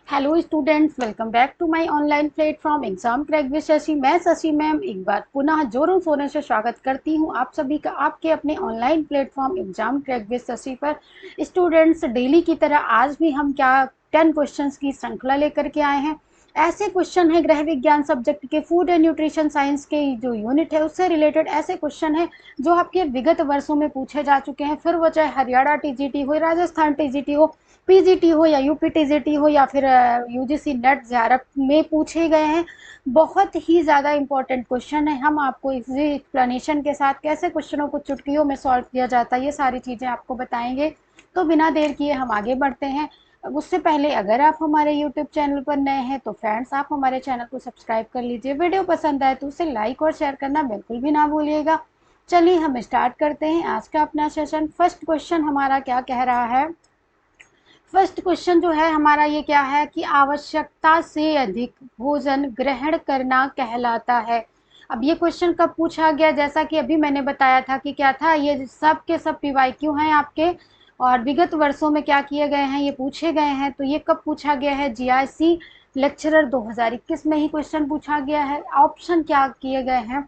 Hello students, welcome back to my online platform exam crack with Shashi. मैं Shashi ma'am एक बार पुनः जोरों शोरों से स्वागत करती हूं आप सभी का आपके अपने online platform exam crack with Shashi पर। स्टूडेंट्स, डेली की तरह आज भी हम 10 क्वेश्चंस की श्रृंखला लेकर के आए हैं। ऐसे क्वेश्चन है गृह विज्ञान सब्जेक्ट के फूड एंड न्यूट्रिशन साइंस के जो यूनिट है उससे रिलेटेड ऐसे क्वेश्चन है जो आपके विगत वर्षों में पूछे जा चुके हैं, फिर वो चाहे हरियाणा टीजीटी हो, राजस्थान टीजीटी हो, पीजीटी हो या यूपी टीजीटी हो या फिर यूजीसी नेट जेआरएफ में पूछे गए हैं। बहुत ही ज़्यादा इंपॉर्टेंट क्वेश्चन है। हम आपको इसी एक्सप्लेनेशन के साथ कैसे क्वेश्चनों को चुटकियों में सॉल्व किया जाता है ये सारी चीज़ें आपको बताएंगे। तो बिना देर किए हम आगे बढ़ते हैं। उससे पहले अगर आप हमारे यूट्यूब चैनल पर नए हैं तो फ्रेंड्स आप हमारे चैनल को सब्सक्राइब कर लीजिए। वीडियो पसंद आए तो उसे लाइक और शेयर करना बिल्कुल भी ना भूलिएगा। चलिए हम स्टार्ट करते हैं आज का अपना सेशन। फर्स्ट क्वेश्चन हमारा क्या कह रहा है। फर्स्ट क्वेश्चन जो है हमारा ये क्या है कि आवश्यकता से अधिक भोजन ग्रहण करना कहलाता है। अब ये क्वेश्चन कब पूछा गया, जैसा कि अभी मैंने बताया था कि क्या था, ये सब के सब पीवाईक्यू हैं आपके और विगत वर्षों में क्या किए गए हैं, ये पूछे गए हैं। तो ये कब पूछा गया है, जीआईसी लेक्चरर 2021 में ही क्वेश्चन पूछा गया है। ऑप्शन क्या किए गए हैं,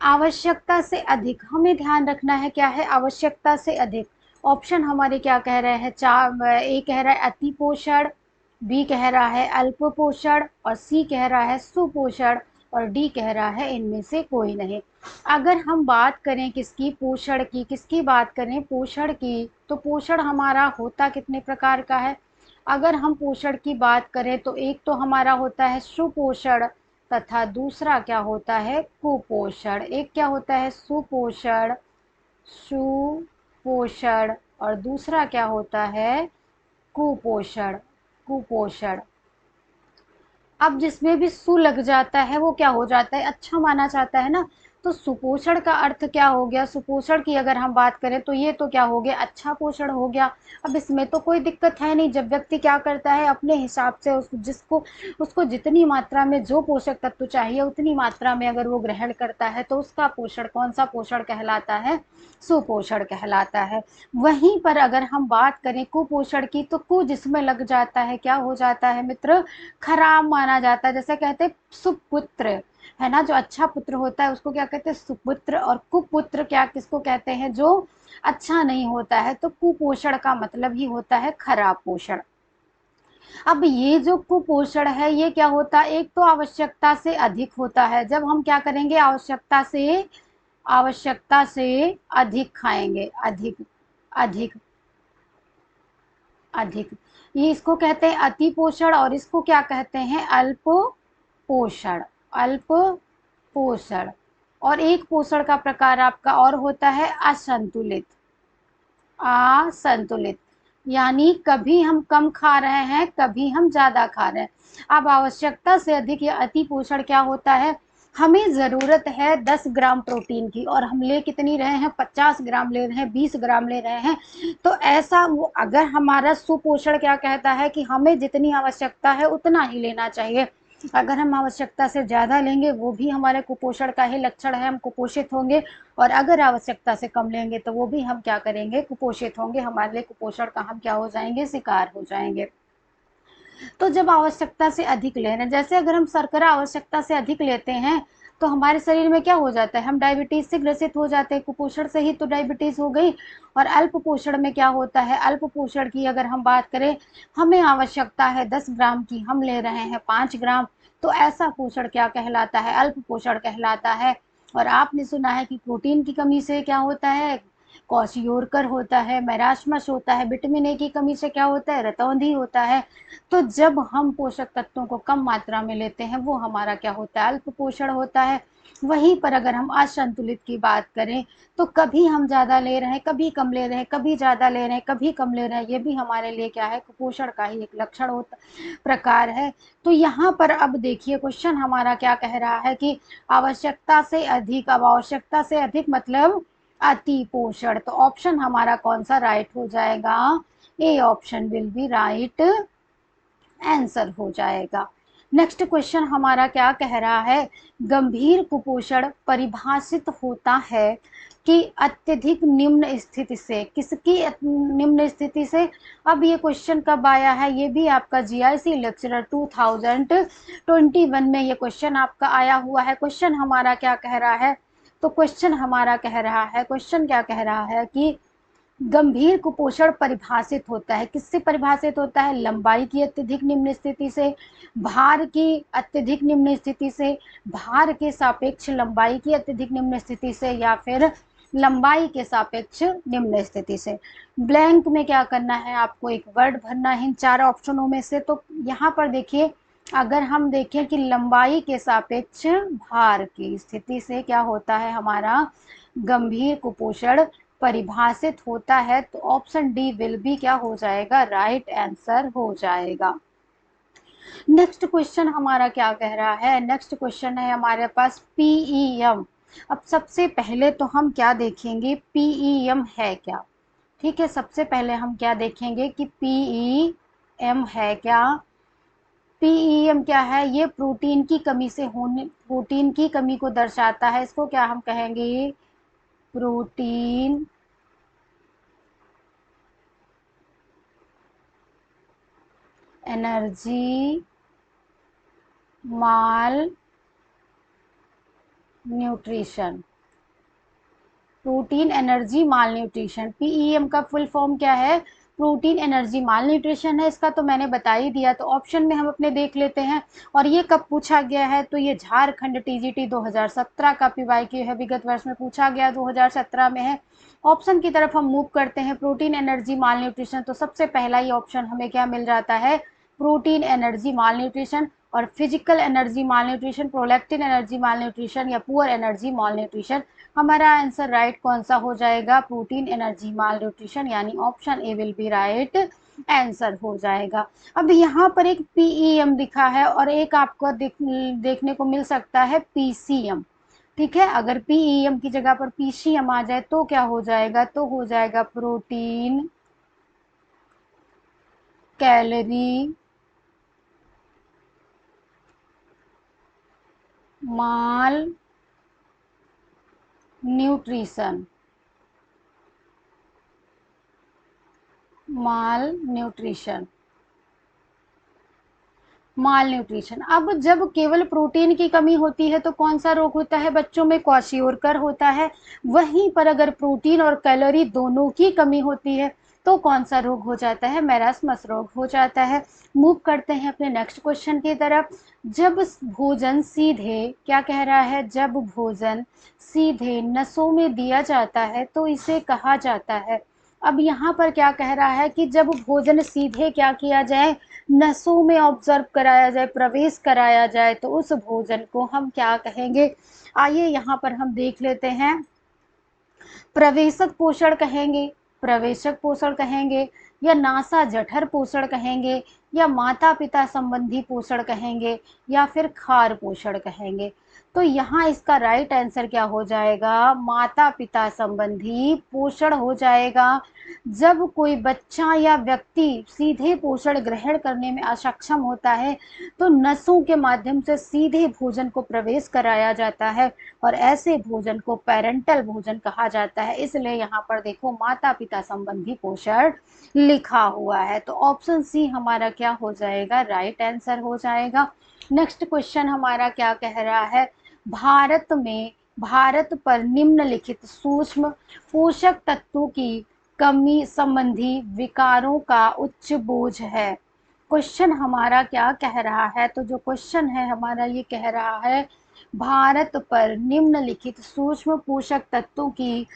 आवश्यकता से अधिक। हमें ध्यान रखना है क्या है, आवश्यकता से अधिक। ऑप्शन हमारे क्या कह रहे हैं, चार। ए कह रहा है अति पोषण, बी कह रहा है अल्प पोषण और सी कह रहा है सुपोषण और डी कह रहा है इनमें से कोई नहीं। अगर हम बात करें किसकी, पोषण की, किसकी बात करें, पोषण की, तो पोषण हमारा होता कितने प्रकार का है। अगर हम पोषण की बात करें तो एक तो हमारा होता है सुपोषण तथा दूसरा क्या होता है, कुपोषण। एक क्या होता है, सुपोषण, सुपोषण और दूसरा क्या होता है, कुपोषण, कुपोषण। अब जिसमें भी सु लग जाता है वो क्या हो जाता है, अच्छा माना जाता है ना। तो सुपोषण का अर्थ क्या हो गया, सुपोषण की अगर हम बात करें तो ये तो क्या हो गया, अच्छा पोषण हो गया। अब इसमें तो कोई दिक्कत है नहीं, जब व्यक्ति क्या करता है अपने हिसाब से जिसको उसको जितनी मात्रा में जो पोषक तत्व चाहिए उतनी मात्रा में अगर वो ग्रहण करता है तो उसका पोषण कौन सा पोषण कहलाता है, सुपोषण कहलाता है। वहीं पर अगर हम बात करें कुपोषण की तो कु जिसमें लग जाता है क्या हो जाता है मित्र, खराब माना जाता है। जैसे कहते हैं सुपुत्र है ना, जो अच्छा पुत्र होता है उसको क्या कहते हैं, सुपुत्र। और कुपुत्र क्या किसको कहते हैं, जो अच्छा नहीं होता है। तो कुपोषण का मतलब ही होता है खराब पोषण। अब ये जो कुपोषण है ये क्या होता है, एक तो आवश्यकता से अधिक होता है। जब हम क्या करेंगे, आवश्यकता से अधिक खाएंगे, अधिक, अधिक, अधिक, ये इसको कहते हैं अति पोषण और इसको क्या कहते हैं, अल्प पोषण, अल्प पोषण। और एक पोषण का प्रकार आपका और होता है असंतुलित, असंतुलित। यानी कभी हम कम खा रहे हैं कभी हम ज्यादा खा रहे हैं। अब आवश्यकता से अधिक या अति पोषण क्या होता है, हमें ज़रूरत है 10 ग्राम प्रोटीन की और हम ले कितनी रहे हैं, 50 ग्राम ले रहे हैं, 20 ग्राम ले रहे हैं। तो ऐसा वो अगर हमारा सुपोषण क्या कहता है कि हमें जितनी आवश्यकता है उतना ही लेना चाहिए। अगर हम आवश्यकता से ज़्यादा लेंगे वो भी हमारे कुपोषण का ही लक्षण है, हम कुपोषित होंगे। और अगर आवश्यकता से कम लेंगे तो वो भी हम क्या करेंगे, कुपोषित होंगे। हमारे लिए कुपोषण का हम क्या हो जाएंगे, शिकार हो जाएंगे। तो जब आवश्यकता से अधिक ले रहे हैं, जैसे अगर हम शर्करा आवश्यकता से अधिक लेते हैं तो हमारे शरीर में क्या हो जाता है, हम डायबिटीज से ग्रसित हो जाते हैं। कुपोषण से ही तो डायबिटीज हो गई। और अल्प पोषण में क्या होता है, अल्प पोषण की अगर हम बात करें, हमें आवश्यकता है 10 ग्राम की, हम ले रहे हैं 5 ग्राम। तो ऐसा पोषण क्या कहलाता है, अल्प पोषण कहलाता है। और आपने सुना है कि प्रोटीन की कमी से क्या होता है, क्वाशियोरकर होता है, मैरास्मस होता है। विटामिन ए की कमी से क्या होता है, रतौंधी होता है। तो जब हम पोषक तत्वों को कम मात्रा में लेते हैं वो हमारा क्या होता है, अल्प पोषण होता है। वहीं पर अगर हम असंतुलित की बात करें तो कभी हम ज़्यादा ले रहे हैं कभी कम ले रहे हैं, कभी ज़्यादा ले रहे हैं कभी कम ले रहे हैं, ये भी हमारे लिए क्या है, कुपोषण का ही एक लक्षण होता, प्रकार है। तो यहाँ पर अब देखिए क्वेश्चन हमारा क्या कह रहा है कि आवश्यकता से अधिक। अब आवश्यकता से अधिक मतलब अति पोषण। तो ऑप्शन हमारा कौन सा राइट हो जाएगा, A option will be right answer हो जाएगा। नेक्स्ट क्वेश्चन हमारा क्या कह रहा है, गंभीर कुपोषण परिभाषित होता है कि अत्यधिक निम्न स्थिति से, किसकी निम्न स्थिति से। अब ये क्वेश्चन कब आया है, ये भी आपका जीआईसी लेक्चरर 2021 में ये क्वेश्चन आपका आया हुआ है। क्वेश्चन हमारा क्या कह रहा है, तो क्वेश्चन हमारा कह रहा है, क्वेश्चन क्या कह रहा है कि गंभीर कुपोषण परिभाषित होता है, किससे परिभाषित होता है, लंबाई की अत्यधिक निम्न स्थिति से, भार की अत्यधिक निम्न स्थिति से, भार के सापेक्ष लंबाई की अत्यधिक निम्न स्थिति से, या फिर लंबाई के सापेक्ष निम्न स्थिति से। ब्लैंक में क्या करना है, आपको एक वर्ड भरना है इन चार ऑप्शनों में से। तो यहाँ पर देखिए, अगर हम देखें कि लंबाई के सापेक्ष भार की स्थिति से क्या होता है, हमारा गंभीर कुपोषण परिभाषित होता है, तो ऑप्शन डी विल बी क्या हो जाएगा, राइट आंसर हो जाएगा। नेक्स्ट क्वेश्चन हमारा क्या कह रहा है, नेक्स्ट क्वेश्चन है हमारे पास पीईएम। अब सबसे पहले तो हम क्या देखेंगे, पीईएम है क्या। ठीक है, सबसे पहले हम क्या देखेंगे कि पीईएम है क्या। पीईएम क्या है, ये प्रोटीन की कमी से होने, प्रोटीन की कमी को दर्शाता है। इसको क्या हम कहेंगे, प्रोटीन एनर्जी माल न्यूट्रिशन, प्रोटीन एनर्जी माल न्यूट्रिशन। पीईएम का फुल फॉर्म क्या है, प्रोटीन एनर्जी माल न्यूट्रिशन है। इसका तो मैंने बता ही दिया, तो ऑप्शन में हम अपने देख लेते हैं। और ये कब पूछा गया है, तो ये झारखंड टीजीटी 2017 का पीवाईक्यू है, विगत वर्ष में पूछा गया, 2017 में है। ऑप्शन की तरफ हम मूव करते हैं, प्रोटीन एनर्जी माल न्यूट्रिशन, तो सबसे पहला ही ऑप्शन हमें क्या मिल जाता है, प्रोटीन एनर्जी माल न्यूट्रिशन। और फिजिकल एनर्जी माल न्यूट्रिशन, प्रोलैक्टिन एनर्जी माल न्यूट्रिशन, या पुअर एनर्जी माल न्यूट्रिशन। हमारा आंसर राइट कौन सा हो जाएगा, प्रोटीन एनर्जी माल न्यूट्रिशन, यानी option A will be right answer हो जाएगा। अब यहाँ पर एक पीईएम दिखा है और एक आपको देखने को मिल सकता है पीसीएम। ठीक है, अगर पीईएम की जगह पर पीसीएम आ जाए तो क्या हो जाएगा, तो हो जाएगा प्रोटीन कैलोरी माल न्यूट्रिशन, माल न्यूट्रिशन, माल न्यूट्रिशन। अब जब केवल प्रोटीन की कमी होती है तो कौन सा रोग होता है बच्चों में, क्वाशियोरकर होता है। वहीं पर अगर प्रोटीन और कैलोरी दोनों की कमी होती है तो कौन सा रोग हो जाता है, मैरास्मस रोग हो जाता है। मूव करते हैं अपने नेक्स्ट क्वेश्चन की तरफ। जब भोजन सीधे, क्या कह रहा है, जब भोजन सीधे नसों में दिया जाता है तो इसे कहा जाता है। अब यहाँ पर क्या कह रहा है कि जब भोजन सीधे क्या किया जाए, नसों में ऑब्जर्व कराया जाए, प्रवेश कराया जाए, तो उस भोजन को हम क्या कहेंगे। आइए यहाँ पर हम देख लेते हैं, प्रवेशक पोषण कहेंगे, प्रवेशक पोषण कहेंगे, या नासा जठर पोषण कहेंगे, या माता पिता संबंधी पोषण कहेंगे, या फिर खार पोषण कहेंगे। तो यहाँ इसका राइट आंसर क्या हो जाएगा, माता पिता संबंधी पोषण हो जाएगा। जब कोई बच्चा या व्यक्ति सीधे पोषण ग्रहण करने में असक्षम होता है तो नसों के माध्यम से सीधे भोजन को प्रवेश कराया जाता है, और ऐसे भोजन को पेरेंटल भोजन कहा जाता है। इसलिए यहाँ पर देखो माता पिता संबंधी पोषण लिखा हुआ है, तो ऑप्शन सी हमारा क्या हो जाएगा, राइट आंसर हो जाएगा। नेक्स्ट क्वेश्चन हमारा क्या कह रहा है, भारत पर निम्नलिखित सूक्ष्म पोषक तत्वों की कमी संबंधी विकारों का उच्च बोझ है। क्वेश्चन हमारा क्या कह रहा है, तो जो क्वेश्चन है हमारा ये कह रहा है, भारत पर निम्नलिखित सूक्ष्म पोषक तत्वों की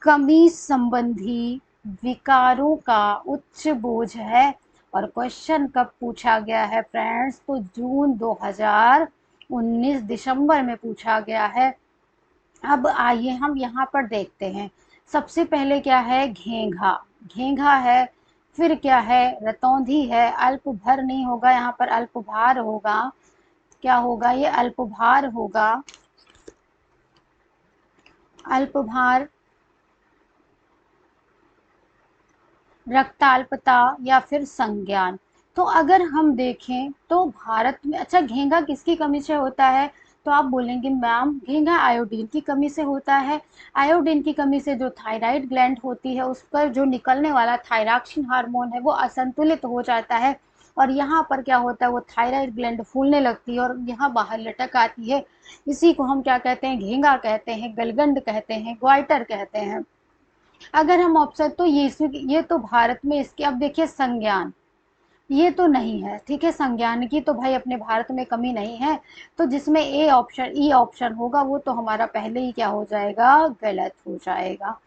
कमी संबंधी विकारों का उच्च बोझ है। और क्वेश्चन कब पूछा गया है फ्रेंड्स, तो जून 2019 दिसंबर में पूछा गया है। अब आइए हम यहाँ पर देखते हैं, सबसे पहले क्या है, घेंघा, घेंघा है। फिर क्या है, रतौंधी है, अल्पभर नहीं होगा, यहाँ पर अल्पभार होगा। क्या होगा ये, अल्पभार होगा, अल्पभार, रक्ताल्पता, या फिर संज्ञान। तो अगर हम देखें तो भारत में, अच्छा घींगा किसकी कमी से होता है, तो आप बोलेंगे मैम घींगा आयोडीन की कमी से होता है। आयोडीन की कमी से जो थायराइड ग्लैंड होती है उस पर जो निकलने वाला थायरॉक्सिन हार्मोन है वो असंतुलित हो जाता है, और यहाँ पर क्या होता है, वो थायराइड ग्लैंड फूलने लगती है और यहाँ बाहर लटक आती है। इसी को हम क्या कहते हैं, घींगा कहते हैं, गलगंड कहते हैं, ग्वाइटर कहते हैं। अगर हम ऑप्शन, तो ये तो भारत में इसके, अब देखिए संज्ञान, ये तो नहीं है, ठीक है, संज्ञान की तो भाई अपने भारत में कमी नहीं है। तो जिसमें ए ऑप्शन, ई ऑप्शन होगा वो तो हमारा पहले ही क्या हो जाएगा, गलत हो जाएगा।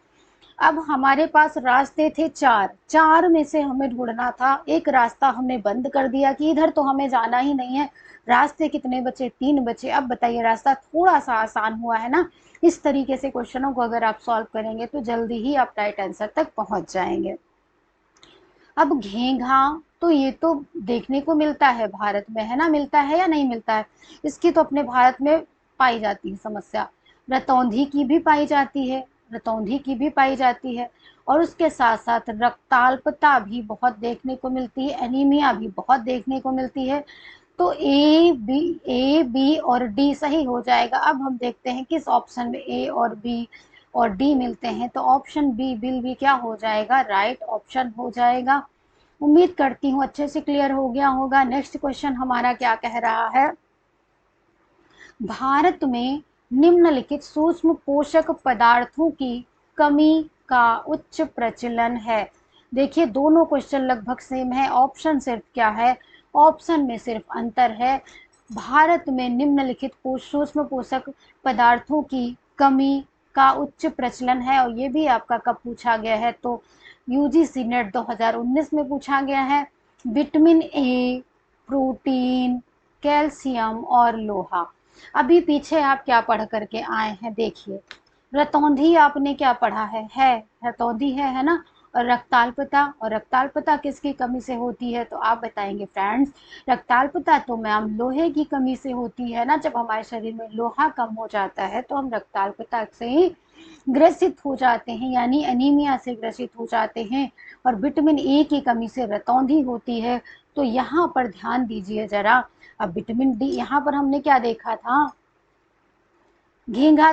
अब हमारे पास रास्ते थे चार, चार में से हमें ढूंढना था, एक रास्ता हमने बंद कर दिया कि इधर तो हमें जाना ही नहीं है। रास्ते कितने बचे, तीन बचे। अब बताइए, रास्ता थोड़ा सा आसान हुआ है ना। इस तरीके से क्वेश्चनों को अगर आप सॉल्व करेंगे तो जल्दी ही आप राइट आंसर तक पहुंच जाएंगे। अब घेंघा, तो ये तो देखने को मिलता है भारत में, है ना, मिलता है या नहीं मिलता है, इसकी तो अपने भारत में पाई जाती है समस्या। रतौंधी की भी पाई जाती है, रतौंधी की भी पाई जाती है, और उसके साथ साथ रक्ताल्पता भी बहुत देखने को मिलती है, एनीमिया भी बहुत देखने को मिलती है। तो ए बी और डी सही हो जाएगा। अब हम देखते हैं किस ऑप्शन में ए और बी और डी मिलते हैं, तो ऑप्शन बी विल भी क्या हो जाएगा, राइट ऑप्शन हो जाएगा। उम्मीद करती हूँ अच्छे से क्लियर हो गया होगा। नेक्स्ट क्वेश्चन हमारा क्या कह रहा है, भारत में निम्नलिखित सूक्ष्म पोषक पदार्थों की कमी का उच्च प्रचलन है। देखिए दोनों क्वेश्चन लगभग सेम है, ऑप्शन सिर्फ क्या है, ऑप्शन में सिर्फ अंतर है। भारत में निम्नलिखित सूक्ष्म पोषक पदार्थों की कमी का उच्च प्रचलन है, और ये भी आपका कब पूछा गया है, तो यूजीसी नेट 2019 में पूछा गया है। विटामिन ए, प्रोटीन, कैल्शियम और लोहा। अभी पीछे आप क्या पढ़ करके आए हैं, देखिए रतौंधी आपने क्या पढ़ा है रतौंधी है ना, और रक्ताल्पता, और रक्ताल्पता किसकी कमी से होती है, तो आप बताएंगे फ्रेंड्स, रक्ताल्पता तो मैम लोहे की कमी से होती है ना। जब हमारे शरीर में लोहा कम हो जाता है तो हम रक्ताल्पता से ही ग्रसित हो जाते हैं, यानी एनीमिया से ग्रसित हो जाते हैं। और विटामिन ए की कमी से रतौंधी होती है। तो यहाँ पर ध्यान दीजिए जरा। अब विटामिन डी, यहाँ पर हमने क्या देखा था, घींगा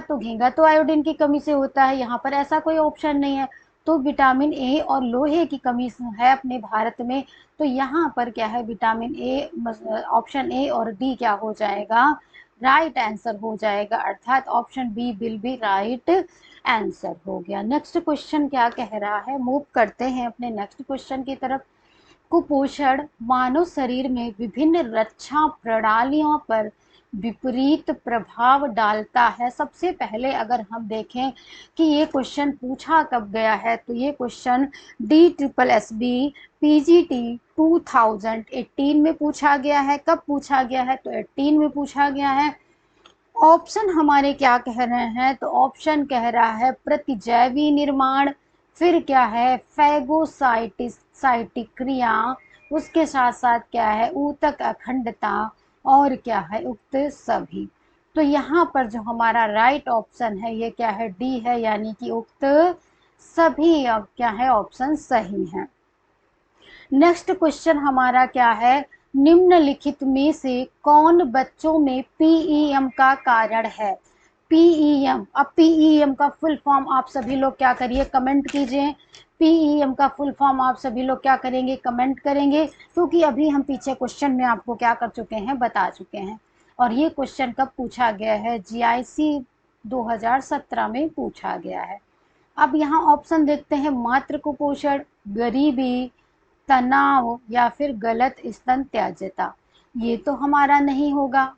तो आयोडीन की कमी से होता है, यहाँ पर ऐसा कोई ऑप्शन नहीं है। तो विटामिन ए और लोहे की कमी है अपने भारत में। तो यहाँ पर क्या है, विटामिन ए, ऑप्शन ए और डी क्या हो जाएगा, राइट आंसर हो जाएगा, अर्थात option B will be right answer हो गया। नेक्स्ट क्वेश्चन क्या कह रहा है, मूव करते हैं अपने नेक्स्ट क्वेश्चन की तरफ। कुपोषण मानव शरीर में विभिन्न रक्षा प्रणालियों पर विपरीत प्रभाव डालता है। सबसे पहले अगर हम देखें कि ये क्वेश्चन पूछा कब गया है, तो ये क्वेश्चन DSSB PGT 2018 में पूछा गया है। कब पूछा गया है, तो 18 में पूछा गया है। ऑप्शन हमारे क्या कह रहे हैं, तो ऑप्शन कह रहा है प्रतिजैवी निर्माण, फिर क्या है फैगोसाइटिक क्रिया, उसके साथ साथ क्या है ऊतक अखंडता, और क्या है उक्त सभी। तो यहाँ पर जो हमारा राइट ऑप्शन है ये क्या है, डी है, यानी कि उक्त सभी। अब क्या है, ऑप्शन सही है। नेक्स्ट क्वेश्चन हमारा क्या है, निम्नलिखित में से कौन बच्चों में पीईएम का कारण है। पीईएम, अब पीईएम का फुल फॉर्म आप सभी लोग क्या करिए, कमेंट कीजिए। पीईएम का फुल फॉर्म आप सभी लोग क्या करेंगे, कमेंट करेंगे, क्योंकि अभी हम पीछे क्वेश्चन में आपको क्या कर चुके हैं, बता चुके हैं। और ये क्वेश्चन कब पूछा गया है, जीआईसी 2017 में पूछा गया है। अब यहाँ ऑप्शन देखते हैं, मातृ कुपोषण, गरीबी, तनाव, या फिर गलत स्तन त्याज्यता। ये तो हमारा नहीं होगा,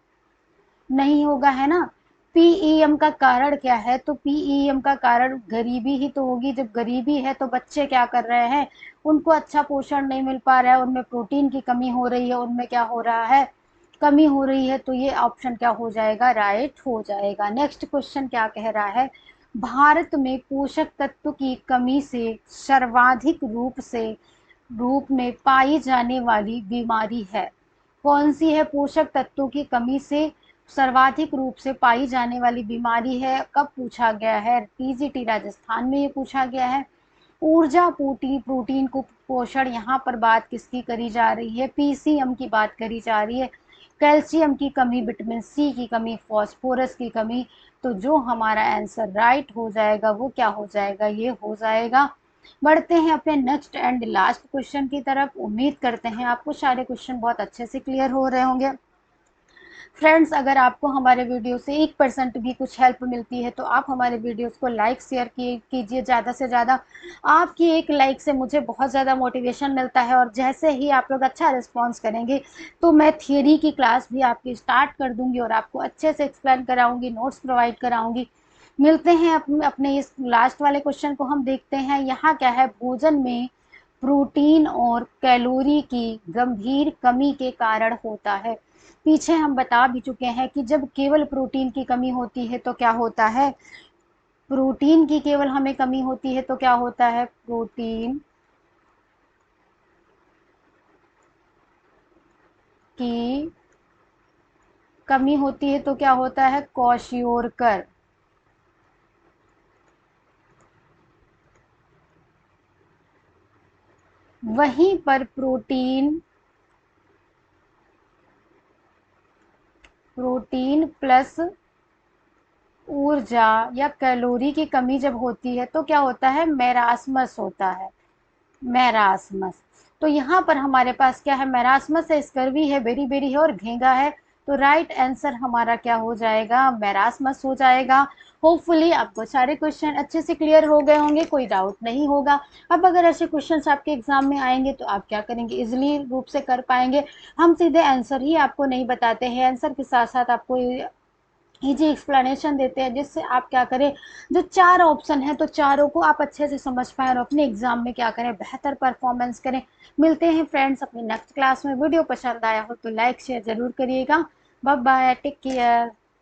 नहीं होगा, है ना। पीईएम का कारण क्या है, तो पीईएम का कारण गरीबी ही तो होगी। जब गरीबी है तो बच्चे क्या कर रहे हैं, उनको अच्छा पोषण नहीं मिल पा रहा है, उनमें प्रोटीन की कमी हो रही है, उनमें क्या हो रहा है, कमी हो रही है। तो ये ऑप्शन क्या हो जाएगा, राइट हो जाएगा। नेक्स्ट क्वेश्चन क्या कह रहा है, भारत में पोषक तत्व की कमी से सर्वाधिक रूप में पाई जाने वाली बीमारी है। कौन सी है, पोषक तत्वों की कमी से सर्वाधिक रूप से पाई जाने वाली बीमारी है, कब पूछा गया है, टीजीटी राजस्थान में ये पूछा गया है। ऊर्जा प्रोटीन पोषण, यहाँ पर बात किसकी करी जा रही है, पीसीएम की बात करी जा रही है, कैल्शियम की कमी, विटामिन सी की कमी, फॉस्फोरस की कमी। तो जो हमारा आंसर राइट हो जाएगा वो क्या हो जाएगा, ये हो जाएगा। बढ़ते हैं अपने नेक्स्ट एंड लास्ट क्वेश्चन की तरफ। उम्मीद करते हैं आपको सारे क्वेश्चन बहुत अच्छे से क्लियर हो रहे होंगे। फ्रेंड्स, अगर आपको हमारे वीडियो से 1% भी कुछ हेल्प मिलती है तो आप हमारे वीडियोस को लाइक शेयर कीजिए ज़्यादा से ज़्यादा। आपकी एक लाइक से मुझे बहुत ज़्यादा मोटिवेशन मिलता है, और जैसे ही आप लोग अच्छा रिस्पॉन्स करेंगे तो मैं थियरी की क्लास भी आपकी स्टार्ट कर दूंगी और आपको अच्छे से एक्सप्लेन कराऊंगी, नोट्स प्रोवाइड कराऊंगी। मिलते हैं अपने इस लास्ट वाले क्वेश्चन को हम देखते हैं। यहाँ क्या है, भोजन में प्रोटीन और कैलोरी की गंभीर कमी के कारण होता है। पीछे हम बता भी चुके हैं कि जब केवल प्रोटीन की कमी होती है तो क्या होता है, प्रोटीन की केवल हमें कमी होती है तो क्या होता है, प्रोटीन की कमी होती है तो क्या होता है, क्वाशियोरकर। वहीं पर प्रोटीन प्लस ऊर्जा या कैलोरी की कमी जब होती है तो क्या होता है, मेरास्मस होता है, मेरास्मस। तो यहाँ पर हमारे पास क्या है, मेरास्मस है, स्कर्वी है, बेरी बेरी है और घेंगा है। तो राइट आंसर हमारा क्या हो जाएगा, मेरास्मस हो जाएगा। होपफुली आपको सारे क्वेश्चन अच्छे से क्लियर हो गए होंगे, कोई डाउट नहीं होगा। अब अगर ऐसे क्वेश्चंस आपके एग्जाम में आएंगे तो आप क्या करेंगे, इजिली रूप से कर पाएंगे। हम सीधे आंसर ही आपको नहीं बताते हैं, आंसर के साथ साथ आपको इजी एक्सप्लेनेशन देते हैं, जिससे आप क्या करें, जो चार ऑप्शन है तो चारों को आप अच्छे से समझ पाएं और अपने एग्जाम में क्या करें, बेहतर परफॉर्मेंस करें। मिलते हैं फ्रेंड्स अपनी नेक्स्ट क्लास में। वीडियो पसंद आया हो तो लाइक शेयर जरूर करिएगा। Bye bye, take care.